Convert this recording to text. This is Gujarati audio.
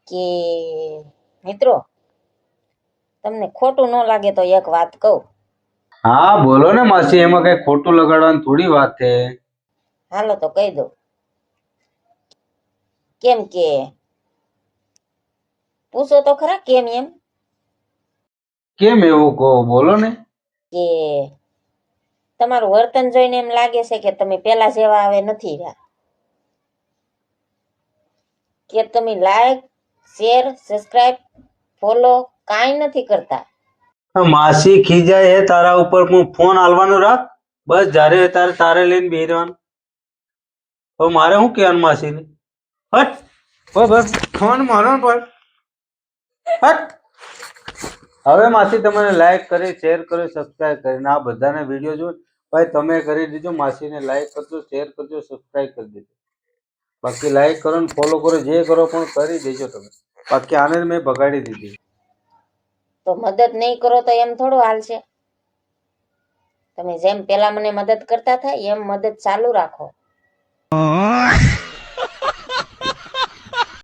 કે મિત્રો તમને ખોટું ન લાગે તો એક વાત કહું. હા બોલો ને માસી, એમાં કઈ ખોટું લગાડવાની થોડી વાત છે. હાલો તો કહી દઉં. કેમ કે પૂછો તો ખરા કેમ એમ. કેમ એવું કહો, બોલો ને. કે તમારું વર્તન જોઈને એમ લાગે છે કે તમે પેલા જેવા હવે નથી રહ્યા, કે તમે લાઈક શેર સબસ્ક્રાઇબ ફોલો કાંઈ નથી કરતા. માસી ખીજાય હે તારા ઉપર, હું ફોન આલવાનું રાખ. બસ જ્યારે તારે તારે લઈને બેહી રહેવાનું. હવે મારે શું કહેવાનું માસીને? હટ. બસ ફોન મારો પર હટ. હવે માસી તમને લાઈક કરી, શેર કરી, સબસ્ક્રાઇબ કરીને આ બધાને વિડીયો જો ભાઈ તમે કરી દીધો. માસીને લાઈક કરજો, શેર કરજો, સબસ્ક્રાઇબ કરી દેજો. બાકી લાઈક કરો ને ફોલો કરો, જે કરો પણ કરી દેજો તમે. બાકી આને મેં બગાડી દીધી. તો મદદ નહીં કરો તો એમ થોડું હાલશે. તમે જેમ પેલા મને મદદ કરતા હતા એમ મદદ ચાલુ રાખો.